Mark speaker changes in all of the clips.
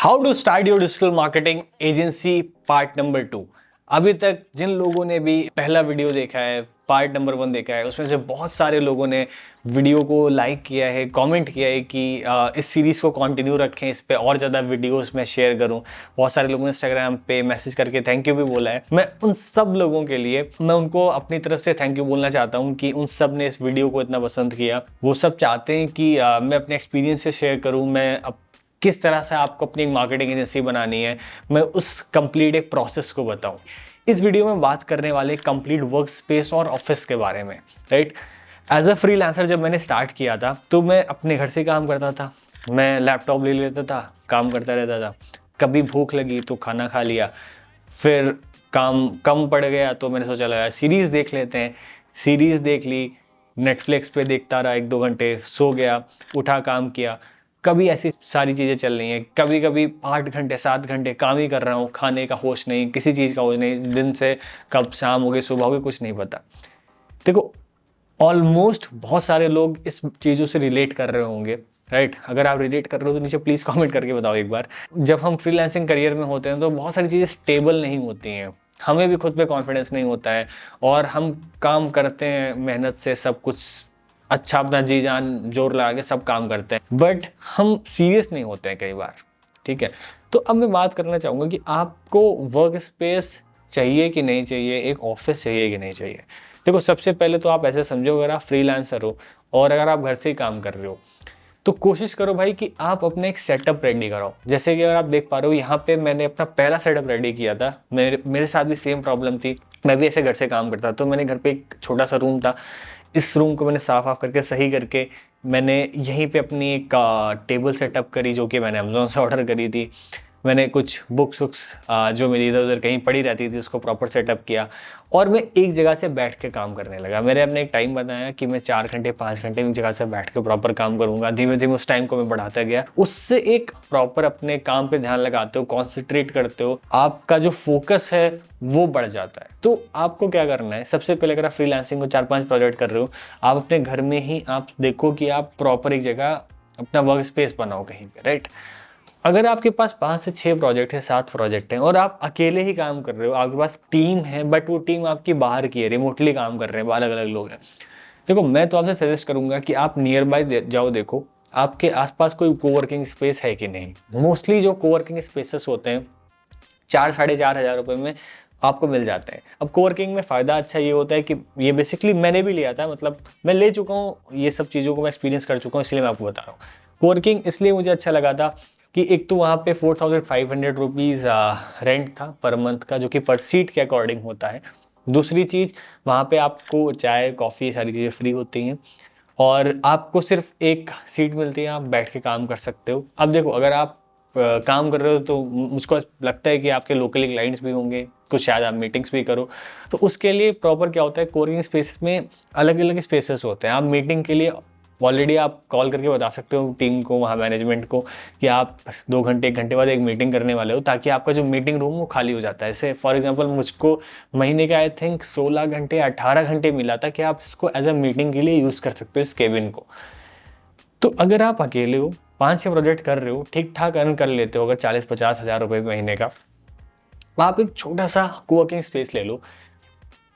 Speaker 1: How to start your digital marketing agency part number 2। अभी तक जिन लोगों ने भी पहला वीडियो देखा है, पार्ट नंबर 1 देखा है, उसमें से बहुत सारे लोगों ने वीडियो को लाइक किया है, कमेंट किया है कि इस सीरीज़ को कंटिन्यू रखें, इस पे और ज़्यादा वीडियोस मैं शेयर करूं। बहुत सारे लोगों ने इंस्टाग्राम पे मैसेज करके थैंक यू भी बोला है। मैं उन सब लोगों के लिए मैं उनको अपनी तरफ से थैंक यू बोलना चाहता हूं कि उन सब ने इस वीडियो को इतना पसंद किया। वो सब चाहते हैं कि मैं अपने एक्सपीरियंस से शेयर करूँ, मैं किस तरह से आपको अपनी मार्केटिंग एजेंसी बनानी है, मैं उस कंप्लीट एक प्रोसेस को बताऊं। इस वीडियो में बात करने वाले कंप्लीट वर्क स्पेस और ऑफिस के बारे में, राइट। एज अ फ्रीलांसर जब मैंने स्टार्ट किया था तो मैं अपने घर से काम करता था। मैं लैपटॉप ले लेता था, काम करता रहता था। कभी भूख लगी तो खाना खा लिया, फिर काम कम पड़ गया तो मैंने सोचा लगा सीरीज़ देख लेते हैं। सीरीज़ देख ली, नेटफ्लिक्स पे देखता रहा 1-2 घंटे, सो गया, उठा काम किया। कभी ऐसी सारी चीज़ें चल रही हैं, कभी कभी 8 घंटे 7 घंटे काम ही कर रहा हूँ, खाने का होश नहीं, किसी चीज़ का होश नहीं, दिन से कब शाम हो गई सुबह हो गई कुछ नहीं पता। देखो, ऑलमोस्ट बहुत सारे लोग इस चीज़ों से रिलेट कर रहे होंगे, राइट। अगर आप रिलेट कर रहे हो तो नीचे प्लीज़ कमेंट करके बताओ एक बार। जब हम फ्रीलांसिंग करियर में होते हैं तो बहुत सारी चीज़ें स्टेबल नहीं होती हैं, हमें भी खुद पे कॉन्फिडेंस नहीं होता है, और हम काम करते हैं मेहनत से, सब कुछ अच्छा अपना जी जान जोर लगा के सब काम करते हैं, बट हम सीरियस नहीं होते हैं कई बार, ठीक है। तो अब मैं बात करना चाहूँगा कि आपको वर्क स्पेस चाहिए कि नहीं चाहिए, एक ऑफिस चाहिए कि नहीं चाहिए। देखो, सबसे पहले तो आप ऐसे समझो, अगर आप फ्रीलांसर हो और अगर आप घर से ही काम कर रहे हो तो कोशिश करो भाई कि आप अपने एक सेटअप रेडी कराओ। जैसे कि अगर आप देख पा रहे हो, यहाँ पे मैंने अपना पहला सेटअप रेडी किया था। मेरे साथ भी सेम प्रॉब्लम थी, मैं भी ऐसे घर से काम करता, तो मैंने घर पे एक छोटा सा रूम था, इस रूम को मैंने साफ ऑफ करके सही करके मैंने यहीं पे अपनी एक टेबल सेटअप करी, जो कि मैंने अमेज़ोन से ऑर्डर करी थी। मैंने कुछ बुक्स जो मेरी इधर उधर कहीं पड़ी रहती थी उसको प्रॉपर सेटअप किया, और मैं एक जगह से बैठ के काम करने लगा। मैंने अपने एक टाइम बताया कि मैं 4 घंटे 5 घंटे एक जगह से बैठ के प्रॉपर काम करूंगा। धीमे धीमे उस टाइम को मैं बढ़ाता गया। उससे एक प्रॉपर अपने काम पे ध्यान लगाते हो, कॉन्सेंट्रेट करते हो, आपका जो फोकस है वो बढ़ जाता है। तो आपको क्या करना है, सबसे पहले अगर आप फ्रीलांसिंग को 4-5 प्रोजेक्ट कर रहे हो, आप अपने घर में ही आप देखो कि आप प्रॉपर एक जगह अपना वर्क स्पेस बनाओ कहीं पे, राइट। अगर आपके पास 5 से 6 प्रोजेक्ट है, 7 प्रोजेक्ट हैं, और आप अकेले ही काम कर रहे हो, आपके पास टीम है बट वो टीम आपकी बाहर की है, रिमोटली काम कर रहे हैं, अलग अलग लोग हैं, देखो मैं तो आपसे सजेस्ट करूंगा कि आप नियर बाय जाओ, देखो आपके आसपास कोई कोवर्किंग स्पेस है कि नहीं। मोस्टली जो कोवर्किंग स्पेसेस होते हैं 4-4,500 रुपये में आपको मिल जाते हैं। अब कोवर्किंग में फ़ायदा अच्छा ये होता है कि ये बेसिकली मैंने भी लिया था, मतलब मैं ले चुका हूँ, ये सब चीज़ों को मैं एक्सपीरियंस कर चुका हूँ, इसलिए मैं आपको बता रहा हूँ। कोवर्किंग इसलिए मुझे अच्छा लगा था कि एक तो वहाँ पे 4,500 रुपीज़ रेंट था पर मंथ का, जो कि पर सीट के अकॉर्डिंग होता है। दूसरी चीज़, वहाँ पे आपको चाय कॉफ़ी सारी चीज़ें फ्री होती हैं, और आपको सिर्फ एक सीट मिलती है, आप बैठ के काम कर सकते हो। अब देखो, अगर आप काम कर रहे हो तो मुझको लगता है कि आपके लोकली क्लाइंट्स भी होंगे, कुछ शायद आप मीटिंग्स भी करो, तो उसके लिए प्रॉपर क्या होता है, कोवर्किंग स्पेस में अलग अलग स्पेसेस होते हैं। आप मीटिंग के लिए ऑलरेडी आप कॉल करके बता सकते हो टीम को, वहाँ मैनेजमेंट को, कि आप 2 घंटे 1 घंटे बाद एक मीटिंग करने वाले हो, ताकि आपका जो मीटिंग रूम वो खाली हो जाता है। जैसे फॉर एग्जांपल मुझको महीने के आई थिंक 16 घंटे 18 घंटे मिला था कि आप इसको एज अ मीटिंग के लिए यूज़ कर सकते हो इस केबिन को। तो अगर आप अकेले हो, 5-6 प्रोजेक्ट कर रहे हो, ठीक ठाक अर्न कर लेते हो, अगर 40-50 हज़ार रुपये महीने का, आप एक छोटा सा कोवर्किंग स्पेस ले लो।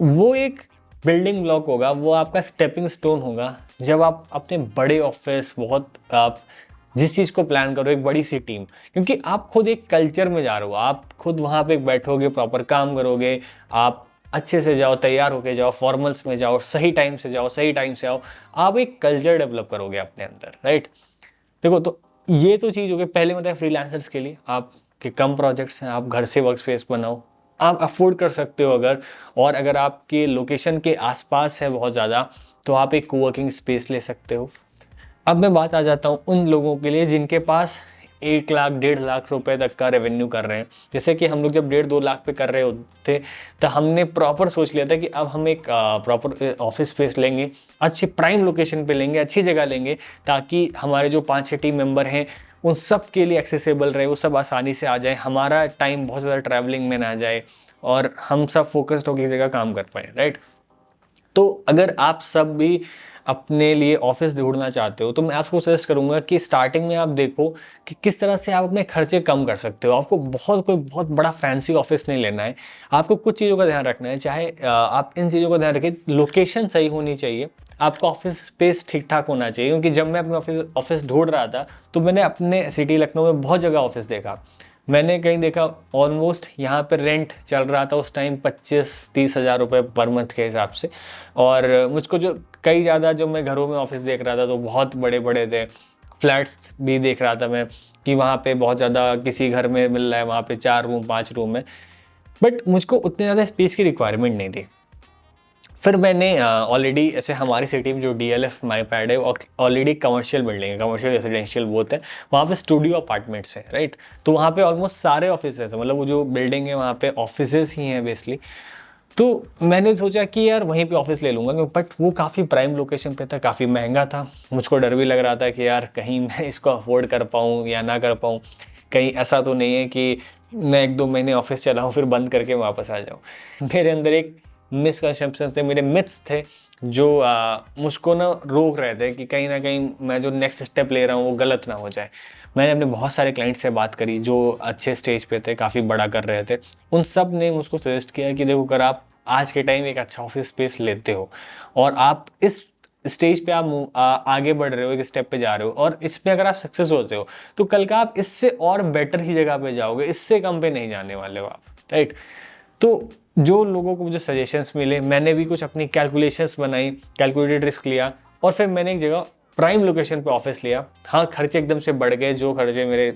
Speaker 1: वो एक बिल्डिंग ब्लॉक होगा, वो आपका स्टेपिंग स्टोन होगा, जब आप अपने बड़े ऑफिस, बहुत आप जिस चीज़ को प्लान करो, एक बड़ी सी टीम, क्योंकि आप खुद एक कल्चर में जा रहे हो, आप खुद वहाँ पे बैठोगे, प्रॉपर काम करोगे, आप अच्छे से जाओ, तैयार होके जाओ, फॉर्मल्स में जाओ, सही टाइम से जाओ, सही टाइम से आओ, आप एक कल्चर डेवलप करोगे अपने अंदर, राइट। देखो, तो ये तो चीज़ हो गई। पहले मतलब फ्रीलांसर्स के लिए आपके कम प्रोजेक्ट्स हैं, आप घर से वर्क स्पेस बनाओ, आप अफोर्ड कर सकते हो अगर, और अगर आपके लोकेशन के आसपास है बहुत ज़्यादा, तो आप एक कोवर्किंग स्पेस ले सकते हो। अब मैं बात आ जाता हूँ उन लोगों के लिए जिनके पास 1 लाख 1.5 लाख रुपए तक का रेवेन्यू कर रहे हैं। जैसे कि हम लोग जब 1.5-2 लाख पे कर रहे होते, तो हमने प्रॉपर सोच लिया था कि अब हम एक प्रॉपर ऑफिस स्पेस लेंगे, अच्छी प्राइम लोकेशन पे लेंगे, अच्छी जगह लेंगे, ताकि हमारे जो 5-6 टीम मेंबर हैं उन सब के लिए एक्सेसिबल रहे, वो सब आसानी से आ जाए, हमारा टाइम बहुत ज़्यादा ट्रैवलिंग में ना जाए, और हम सब फोकस्ड होकर एक जगह काम कर पाए, राइट। तो अगर आप सब भी अपने लिए ऑफिस ढूंढना चाहते हो तो मैं आपको सजेस्ट करूंगा कि स्टार्टिंग में आप देखो कि किस तरह से आप अपने खर्चे कम कर सकते हो। आपको कोई बहुत बड़ा फैंसी ऑफिस नहीं लेना है। आपको कुछ चीज़ों का ध्यान रखना है, चाहे आप इन चीज़ों का ध्यान रखें, लोकेशन सही होनी चाहिए, आपका ऑफिस स्पेस ठीक ठाक होना चाहिए। क्योंकि जब मैं अपने ऑफिस ढूंढ रहा था तो मैंने अपने सिटी लखनऊ में बहुत जगह ऑफिस देखा। मैंने कहीं देखा ऑलमोस्ट यहाँ पर रेंट चल रहा था उस टाइम 25-30 हज़ार रुपये पर मंथ के हिसाब से। और मुझको जो कई ज़्यादा, जब मैं घरों में ऑफिस देख रहा था तो बहुत बड़े बड़े थे। फ्लैट्स भी देख रहा था मैं कि वहाँ पे बहुत ज़्यादा किसी घर में मिल रहा है, वहाँ पे 4 रूम 5 रूम है, बट मुझको उतने ज़्यादा स्पेस की रिक्वायरमेंट नहीं थी। फिर मैंने ऑलरेडी ऐसे हमारी सिटी में जो DLF माईपैड है ऑलरेडी कमर्शियल बिल्डिंग है, कमर्शियल रेजिडेंशियल बोथ है, वहाँ पे स्टूडियो अपार्टमेंट्स हैं, राइट। तो वहाँ पे ऑलमोस्ट सारे ऑफिस हैं, मतलब वो जो बिल्डिंग है वहाँ पे ऑफिसेज ही हैं बेसिकली। तो मैंने सोचा कि यार वहीं पे ऑफिस ले लूँगा, बट वो काफ़ी प्राइम लोकेशन पे था, काफ़ी महंगा था। मुझको डर भी लग रहा था कि यार कहीं मैं इसको अफोर्ड कर पाऊँ या ना कर पाऊँ, कहीं ऐसा तो नहीं है कि मैं 1-2 महीने ऑफिस चलाऊँ फिर बंद करके वापस आ जाऊँ। मेरे अंदर एक मिसकंसेप्शन थे, मेरे मिथ्स थे जो मुझको ना रोक रहे थे कि कहीं ना कहीं मैं जो नेक्स्ट स्टेप ले रहा हूँ वो गलत ना हो जाए। मैंने अपने बहुत सारे क्लाइंट से बात करी जो अच्छे स्टेज पे थे, काफ़ी बड़ा कर रहे थे। उन सब ने मुझको सजेस्ट किया कि देखो, अगर आप आज के टाइम एक अच्छा ऑफिस स्पेस लेते हो और आप इस स्टेज पे आप आगे बढ़ रहे हो, एक स्टेप पे जा रहे हो, और इसमें अगर आप सक्सेस होते हो तो कल का आप इससे और बेटर ही जगह पे जाओगे, इससे कम पे नहीं जाने वाले हो आप, राइट। तो जो लोगों को मुझे सजेशंस मिले, मैंने भी कुछ अपनी कैलकुलेशंस बनाई, कैलकुलेटेड रिस्क लिया, और फिर मैंने एक जगह प्राइम लोकेशन पे ऑफिस लिया। हाँ, खर्चे एकदम से बढ़ गए, जो खर्चे मेरे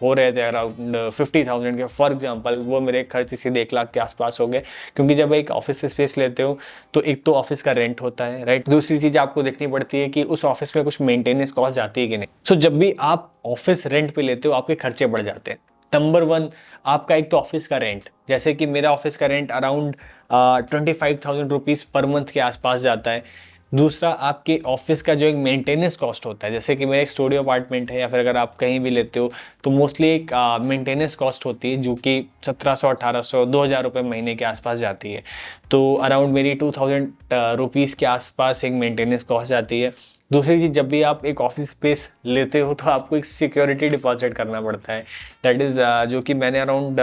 Speaker 1: हो रहे थे अराउंड 50,000 के, फॉर एग्जांपल, वो मेरे खर्चे सीधे 1 लाख के आसपास हो गए। क्योंकि जब एक ऑफिस स्पेस लेते हो तो एक तो ऑफिस का रेंट होता है, राइट। दूसरी चीज़ आपको देखनी पड़ती है कि उस ऑफिस में कुछ मेंटेनेंस कॉस्ट जाती है कि नहीं। सो जब भी आप ऑफिस रेंट पे लेते हो आपके खर्चे बढ़ जाते हैं। नंबर 1, आपका एक तो ऑफिस का रेंट, जैसे कि मेरा ऑफिस का rent around 25,000 rupees per month के आसपास जाता है। दूसरा, आपके ऑफिस का जो एक मेंटेनेंस कॉस्ट होता है, जैसे कि मेरा एक स्टूडियो अपार्टमेंट है या फिर अगर आप कहीं भी लेते हो तो मोस्टली एक मेंटेनेंस कॉस्ट होती है जो कि 1700, 1800, 2000 रुपये महीने के आसपास जाती है। तो अराउंड मेरी 2000 रुपीज़ के आसपास एक मेंटेनेंस कॉस्ट जाती है। दूसरी चीज़, जब भी आप एक ऑफिस स्पेस लेते हो तो आपको एक सिक्योरिटी डिपॉजिट करना पड़ता है, दैट इज़ जो कि मैंने अराउंड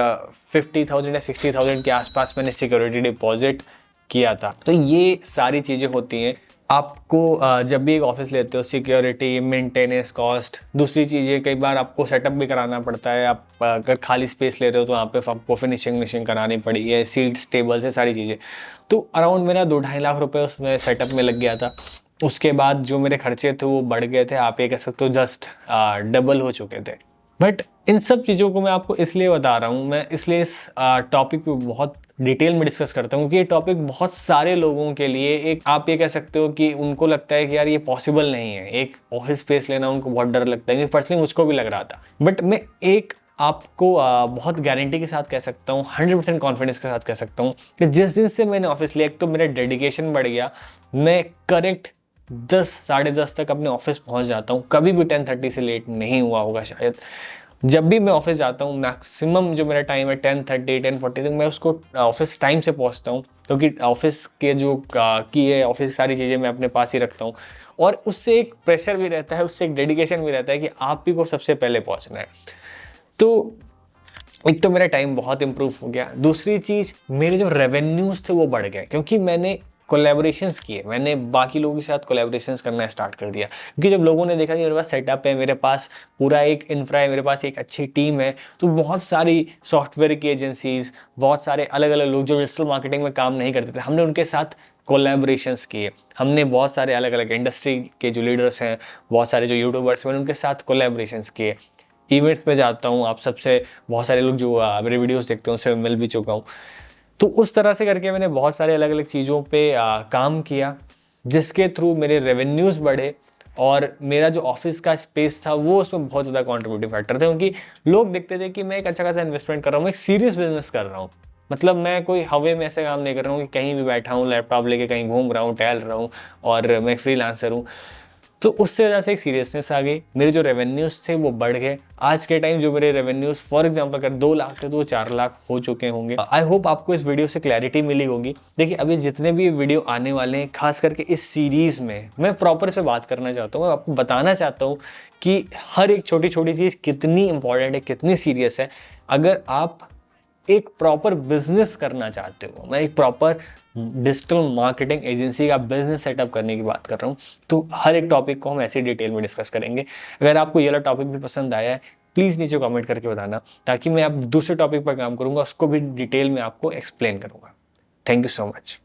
Speaker 1: 50,000 या 60,000 के आसपास मैंने सिक्योरिटी डिपॉजिट किया था। तो ये सारी चीज़ें होती हैं आपको जब भी एक ऑफिस लेते हो, सिक्योरिटी, मेंटेनेंस कॉस्ट। दूसरी चीज़ें, कई बार आपको सेटअप भी कराना पड़ता है। आप अगर खाली स्पेस ले रहे हो तो वहाँ पे आपको फिनिशिंग करानी पड़ी है, सीट्स, टेबल्स है, सारी चीज़ें। तो अराउंड मेरा 2-2.5 लाख रुपए उसमें सेटअप में लग गया था। उसके बाद जो मेरे खर्चे थे वो बढ़ गए थे, आप ये कह सकते हो जस्ट डबल हो चुके थे। बट इन सब चीज़ों को मैं आपको इसलिए बता रहा हूँ, मैं इसलिए इस टॉपिक पे बहुत डिटेल में डिस्कस करता हूँ, क्योंकि ये टॉपिक बहुत सारे लोगों के लिए एक, आप ये कह सकते हो कि उनको लगता है कि यार ये पॉसिबल नहीं है, एक ऑफिस स्पेस लेना उनको बहुत डर लगता है, क्योंकि पर्सनली मुझको भी लग रहा था। बट मैं एक आपको बहुत गारंटी के साथ कह सकता हूँ, 100% कॉन्फिडेंस के साथ कह सकता हूँ कि जिस दिन से मैंने ऑफिस लिया, एक तो मेरा डेडिकेशन बढ़ गया, मैं करेक्ट 10, 10:30 तक अपने ऑफिस पहुंच जाता हूं। कभी भी 10:30 से लेट नहीं हुआ होगा शायद। जब भी मैं ऑफिस जाता हूं, मैक्सिमम जो मेरा टाइम है 10:30, 10:40 तक मैं उसको ऑफिस टाइम से पहुंचता हूं, क्योंकि ऑफिस के जो की है, ऑफिस की सारी चीज़ें मैं अपने पास ही रखता हूं। और उससे एक प्रेशर भी रहता है, उससे एक डेडिकेशन भी रहता है कि आप ही को सबसे पहले पहुँचना है। तो एक तो मेरा टाइम बहुत इंप्रूव हो गया। दूसरी चीज़, मेरे जो रेवेन्यूज़ थे वो बढ़ गए, क्योंकि मैंने कोलैबोरेशंस किए, मैंने बाकी लोगों के साथ कोलैबोरेशंस करना स्टार्ट कर दिया। क्योंकि जब लोगों ने देखा कि मेरे पास सेटअप है, मेरे पास पूरा एक इंफ्रा है, मेरे पास एक अच्छी टीम है, तो बहुत सारी सॉफ्टवेयर की एजेंसीज, बहुत सारे अलग अलग लोग जो डिजिटल मार्केटिंग में काम नहीं करते थे, हमने उनके साथ कोलैबोरेशंस किए। हमने बहुत सारे अलग अलग इंडस्ट्री के जो लीडर्स हैं, बहुत सारे जो यूट्यूबर्स हैं, मैंने उनके साथ कोलैबोरेशंस किए। इवेंट्स पे जाता हूँ, आप सबसे, बहुत सारे लोग जो मेरे वीडियोस देखते हैं उनसे मिल भी चुका हूँ। तो उस तरह से करके मैंने बहुत सारे अलग अलग चीज़ों पे काम किया, जिसके थ्रू मेरे रेवेन्यूज़ बढ़े, और मेरा जो ऑफिस का स्पेस था वो उसमें बहुत ज़्यादा कॉन्ट्रीब्यूटिव फैक्टर थे। क्योंकि लोग देखते थे कि मैं एक अच्छा खासा इन्वेस्टमेंट कर रहा हूँ, एक सीरियस बिजनेस कर रहा हूँ। मतलब मैं कोई हवे में ऐसे काम नहीं कर रहा हूँ कि कहीं भी बैठा हूँ, लैपटॉप लेके कहीं घूम रहा हूँ, टहल रहा हूँ और मैं फ्रीलांसर हूँ। तो उससे वजह से एक सीरियसनेस आ गई, मेरे जो रेवेन्यूज थे वो बढ़ गए। आज के टाइम जो मेरे रेवेन्यूज फॉर एग्जांपल अगर 2 लाख थे तो वो 4 लाख हो चुके होंगे। आई होप आपको इस वीडियो से क्लैरिटी मिली होगी। देखिए अभी जितने भी वीडियो आने वाले हैं, खास करके इस सीरीज में मैं प्रॉपर इस पे बात करना चाहता हूँ, मैं आपको बताना चाहता हूँ कि हर एक छोटी छोटी चीज़ कितनी इंपॉर्टेंट है, कितनी सीरियस है। अगर आप एक प्रॉपर बिजनेस करना चाहते हो, मैं एक प्रॉपर डिजिटल मार्केटिंग एजेंसी का बिजनेस सेटअप करने की बात कर रहा हूँ, तो हर एक टॉपिक को हम ऐसे डिटेल में डिस्कस करेंगे। अगर आपको ये वाला टॉपिक भी पसंद आया है, प्लीज़ नीचे कमेंट करके बताना, ताकि मैं अब दूसरे टॉपिक पर काम करूँगा, उसको भी डिटेल में आपको एक्सप्लेन करूँगा। Thank you so much.